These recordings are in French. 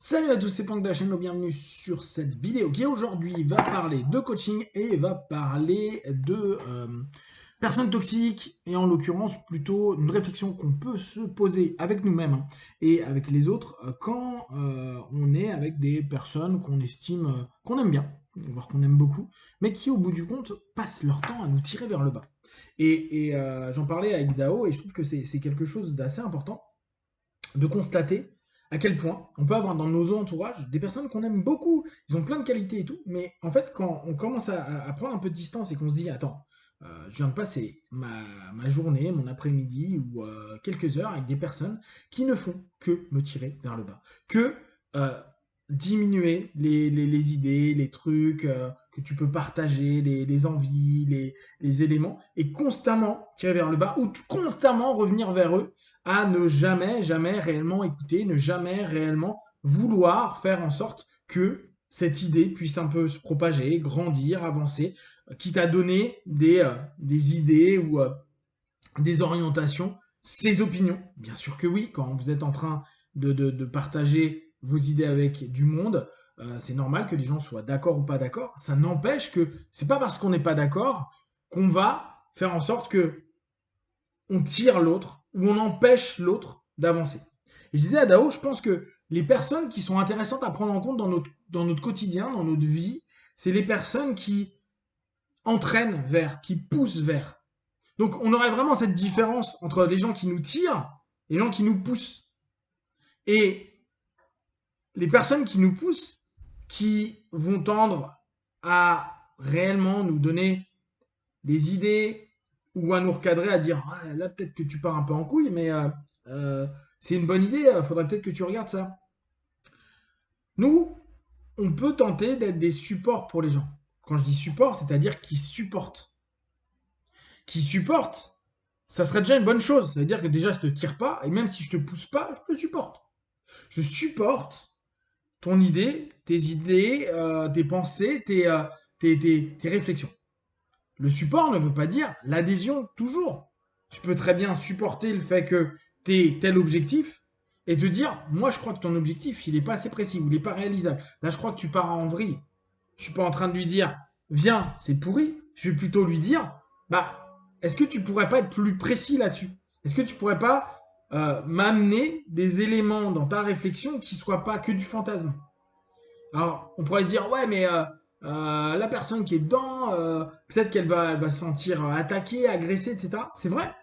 Salut à tous, c'est Pank de la chaîne, bienvenue sur cette vidéo qui aujourd'hui va parler de coaching et va parler de personnes toxiques et en l'occurrence plutôt une réflexion qu'on peut se poser avec nous-mêmes et avec les autres quand on est avec des personnes qu'on estime, qu'on aime bien, voire qu'on aime beaucoup, mais qui au bout du compte passent leur temps à nous tirer vers le bas. Et j'en parlais avec Dao et je trouve que c'est quelque chose d'assez important de constater à quel point on peut avoir dans nos entourages des personnes qu'on aime beaucoup, ils ont plein de qualités et tout, mais en fait quand on commence à prendre un peu de distance et qu'on se dit attends, je viens de passer ma journée, mon après-midi ou quelques heures avec des personnes qui ne font que me tirer vers le bas, que euh, diminuer les idées, les trucs que tu peux partager, les envies, les éléments, et constamment tirer vers le bas ou constamment revenir vers eux à ne jamais, jamais réellement écouter, ne jamais réellement vouloir faire en sorte que cette idée puisse un peu se propager, grandir, avancer, quitte à donner des idées ou des orientations, ses opinions. Bien sûr que oui, quand vous êtes en train de partager vos idées avec du monde, c'est normal que les gens soient d'accord ou pas d'accord. Ça n'empêche que c'est pas parce qu'on n'est pas d'accord qu'on va faire en sorte que on tire l'autre ou on empêche l'autre d'avancer. Et je disais à Dao, je pense que les personnes qui sont intéressantes à prendre en compte dans notre quotidien, dans notre vie, c'est les personnes qui entraînent vers, qui poussent vers. Donc on aurait vraiment cette différence entre les gens qui nous tirent et les gens qui nous poussent. Et les personnes qui nous poussent, qui vont tendre à réellement nous donner des idées ou à nous recadrer, à dire ah, là peut-être que tu pars un peu en couille, mais euh, c'est une bonne idée, faudrait peut-être que tu regardes ça. Nous, on peut tenter d'être des supports pour les gens. Quand je dis support, c'est-à-dire qui supportent. Qui supportent, ça serait déjà une bonne chose. Ça veut dire que déjà je te tire pas, et même si je te pousse pas, je te supporte. Je supporte ton idée, tes pensées, tes réflexions. Le support ne veut pas dire l'adhésion toujours. Je peux très bien supporter le fait que tu aies tel objectif et te dire, moi je crois que ton objectif, il n'est pas assez précis ou il n'est pas réalisable. Là, je crois que tu pars en vrille. Je suis pas en train de lui dire, viens, c'est pourri. Je vais plutôt lui dire, bah, est-ce que tu pourrais pas être plus précis là-dessus? Est-ce que tu pourrais pas m'amener des éléments dans ta réflexion qui soient pas que du fantasme? Alors, on pourrait se dire, ouais, mais la personne qui est dedans, peut-être elle va se sentir attaquée, agressée, etc. C'est vrai.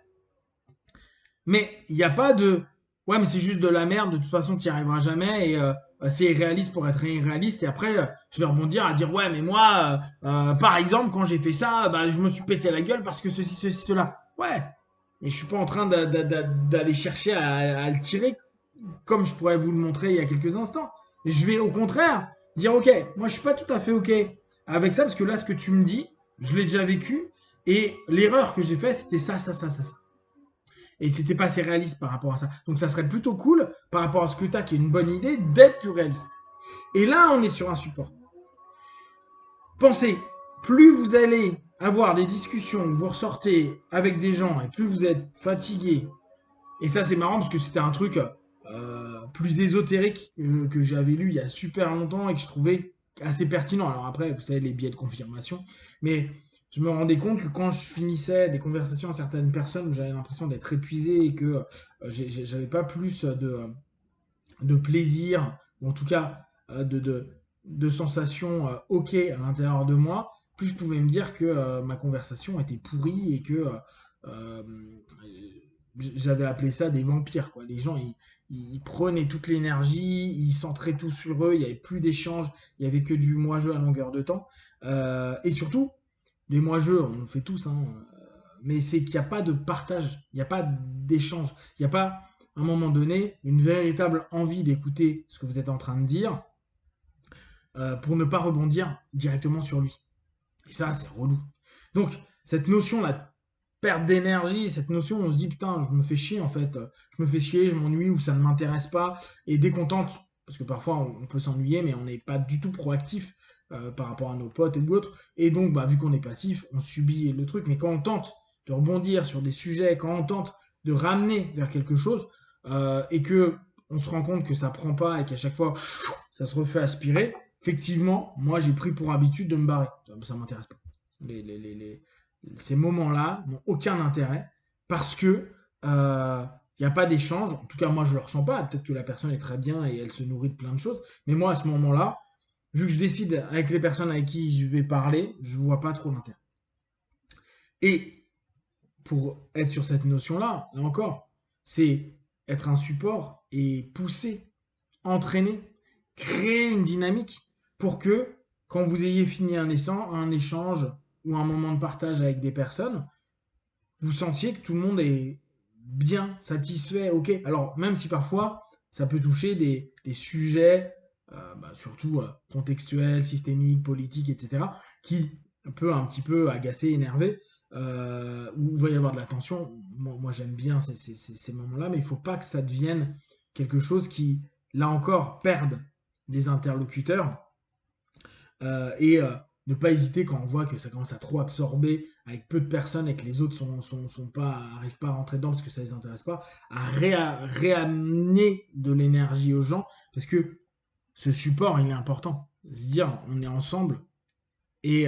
Mais il n'y a pas de, ouais, mais c'est juste de la merde, de toute façon, tu n'y arriveras jamais, et c'est irréaliste pour être irréaliste. Et après, je vais rebondir à dire, ouais, mais moi, par exemple, quand j'ai fait ça, bah, je me suis pété la gueule parce que ceci, cela. Ouais, mais je suis pas en train d'aller chercher à le tirer comme je pourrais vous le montrer il y a quelques instants. Je vais au contraire dire ok, moi je suis pas tout à fait ok avec ça parce que là ce que tu me dis, je l'ai déjà vécu et l'erreur que j'ai fait c'était ça. Et c'était pas assez réaliste par rapport à ça. Donc ça serait plutôt cool par rapport à ce que tu as qui est une bonne idée d'être plus réaliste. Et là on est sur un support. Pensez, plus vous allez avoir des discussions où vous ressortez avec des gens et plus vous êtes fatigué. Et ça, c'est marrant parce que c'était un truc plus ésotérique que j'avais lu il y a super longtemps et que je trouvais assez pertinent. Alors après, vous savez, les biais de confirmation. Mais je me rendais compte que quand je finissais des conversations à certaines personnes où j'avais l'impression d'être épuisé et que j'avais pas plus de plaisir, ou en tout cas de sensations ok à l'intérieur de moi, plus je pouvais me dire que ma conversation était pourrie et que euh, j'avais appelé ça des vampires, quoi. Les gens, ils prenaient toute l'énergie, ils centraient tout sur eux, il n'y avait plus d'échange, il n'y avait que du moi-je à longueur de temps. Et surtout, les moi-je, on le fait tous, hein, mais c'est qu'il n'y a pas de partage, il n'y a pas d'échange, il n'y a pas, à un moment donné, une véritable envie d'écouter ce que vous êtes en train de dire pour ne pas rebondir directement sur lui. Et ça, c'est relou. Donc, cette notion-là, perte d'énergie, cette notion, on se dit putain, je me fais chier en fait, je me fais chier, je m'ennuie ou ça ne m'intéresse pas, et décontente, parce que parfois on peut s'ennuyer, mais on n'est pas du tout proactif par rapport à nos potes et d'autres, et donc bah, vu qu'on est passif, on subit le truc, mais quand on tente de rebondir sur des sujets, quand on tente de ramener vers quelque chose, et que on se rend compte que ça prend pas et qu'à chaque fois, ça se refait aspirer, effectivement, moi, j'ai pris pour habitude de me barrer. Ça m'intéresse pas. Ces moments-là n'ont aucun intérêt parce que il n'y a pas d'échange. En tout cas, moi, je le ressens pas. Peut-être que la personne est très bien et elle se nourrit de plein de choses. Mais moi, à ce moment-là, vu que je décide avec les personnes avec qui je vais parler, je vois pas trop l'intérêt. Et pour être sur cette notion-là, là encore, c'est être un support et pousser, entraîner, créer une dynamique pour que quand vous ayez fini un échange ou un moment de partage avec des personnes, vous sentiez que tout le monde est bien, satisfait, ok. Alors, même si parfois, ça peut toucher des sujets, surtout contextuels, systémiques, politiques, etc., qui peut un petit peu agacer, énerver, où il va y avoir de la tension. Moi j'aime bien ces moments-là, mais il ne faut pas que ça devienne quelque chose qui, là encore, perde des interlocuteurs et ne pas hésiter quand on voit que ça commence à trop absorber avec peu de personnes et que les autres arrivent pas à rentrer dedans parce que ça les intéresse pas, à réamener de l'énergie aux gens parce que ce support il est important. Se dire on est ensemble et,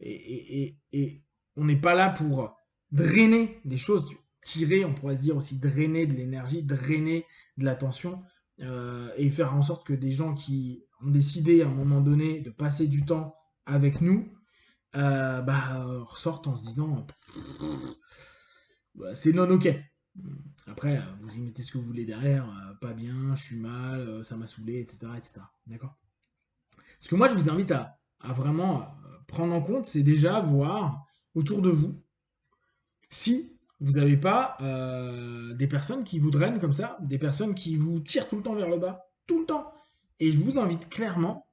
et on n'est pas là pour drainer des choses, tirer, on pourrait se dire aussi drainer de l'énergie, drainer de l'attention et faire en sorte que des gens qui ont décidé à un moment donné de passer du temps avec nous ressortent en se disant c'est non ok. Après, vous y mettez ce que vous voulez derrière, pas bien, je suis mal, ça m'a saoulé, etc. etc. D'accord. Ce que moi je vous invite à vraiment prendre en compte, c'est déjà voir autour de vous si vous n'avez pas des personnes qui vous drainent comme ça, des personnes qui vous tirent tout le temps vers le bas, tout le temps. Et je vous invite clairement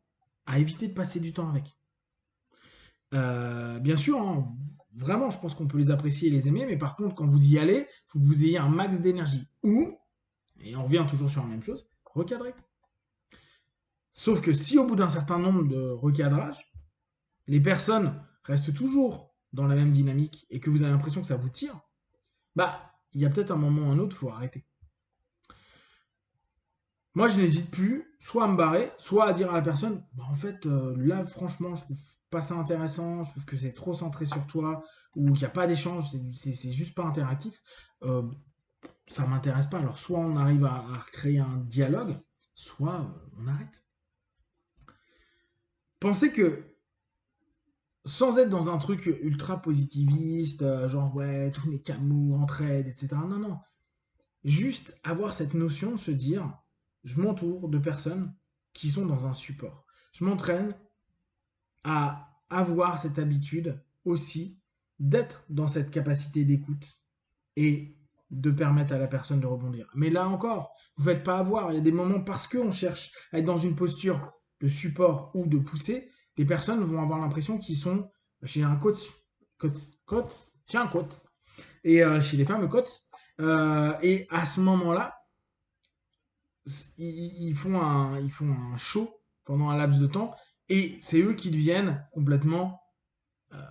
à éviter de passer du temps avec. Bien sûr, hein, vraiment, je pense qu'on peut les apprécier et les aimer, mais par contre, quand vous y allez, il faut que vous ayez un max d'énergie. Ou, et on revient toujours sur la même chose, recadrer. Sauf que si au bout d'un certain nombre de recadrages, les personnes restent toujours dans la même dynamique et que vous avez l'impression que ça vous tire, il y a peut-être un moment ou un autre, il faut arrêter. Moi, je n'hésite plus, soit à me barrer, soit à dire à la personne, en fait, là, franchement, je trouve pas ça intéressant, je trouve que c'est trop centré sur toi, ou qu'il n'y a pas d'échange, c'est juste pas interactif. Euh, Ça m'intéresse pas. Alors, soit on arrive à recréer un dialogue, soit on arrête. Pensez que sans être dans un truc ultra positiviste, genre ouais, tout n'est qu'amour, entraide, etc. Non, non. Juste avoir cette notion de se dire, je m'entoure de personnes qui sont dans un support. Je m'entraîne à avoir cette habitude aussi d'être dans cette capacité d'écoute et de permettre à la personne de rebondir. Mais là encore, vous ne faites pas avoir. Il y a des moments parce qu'on cherche à être dans une posture de support ou de pousser, les personnes vont avoir l'impression qu'ils sont chez un coach, chez un coach, et chez les femmes coach. Et à ce moment-là, ils font un show pendant un laps de temps et c'est eux qui deviennent complètement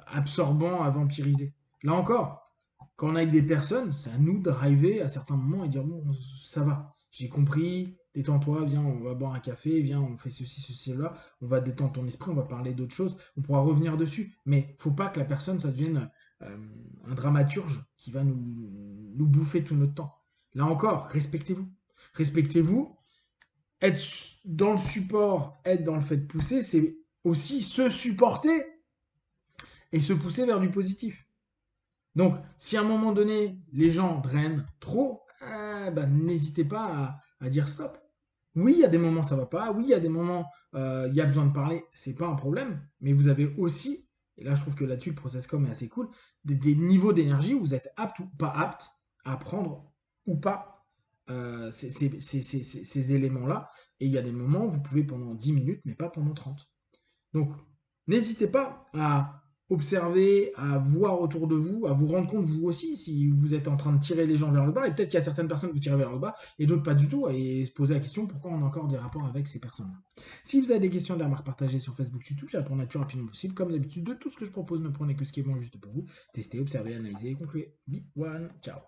absorbants à vampiriser. Là encore, quand on est avec des personnes, c'est à nous de driver à certains moments et dire bon, ça va, j'ai compris, détends-toi, viens, on va boire un café, viens, on fait ceci, cela, on va détendre ton esprit, on va parler d'autres choses, on pourra revenir dessus. Mais faut pas que la personne, ça devienne un dramaturge qui va nous bouffer tout notre temps. Là encore, respectez-vous. Respectez-vous. Être dans le support, être dans le fait de pousser, c'est aussi se supporter et se pousser vers du positif. Donc, si à un moment donné, les gens drainent trop, n'hésitez pas à dire stop. Oui, il y a des moments ça va pas. Oui, il y a des moments il y a besoin de parler. C'est pas un problème. Mais vous avez aussi, et là je trouve que là-dessus le process com est assez cool, des niveaux d'énergie où vous êtes apte ou pas apte à prendre ou pas ces éléments-là. Et il y a des moments où vous pouvez pendant 10 minutes, mais pas pendant 30. Donc, n'hésitez pas à observer, à voir autour de vous, à vous rendre compte vous aussi si vous êtes en train de tirer les gens vers le bas. Et peut-être qu'il y a certaines personnes que vous tirez vers le bas et d'autres pas du tout. Et se poser la question pourquoi on a encore des rapports avec ces personnes-là. Si vous avez des questions, des remarques partagées sur Facebook, YouTube, je répondrai le plus rapidement possible. Comme d'habitude, de tout ce que je propose, ne prenez que ce qui est bon juste pour vous. Testez, observez, analysez et concluez. Be one, ciao.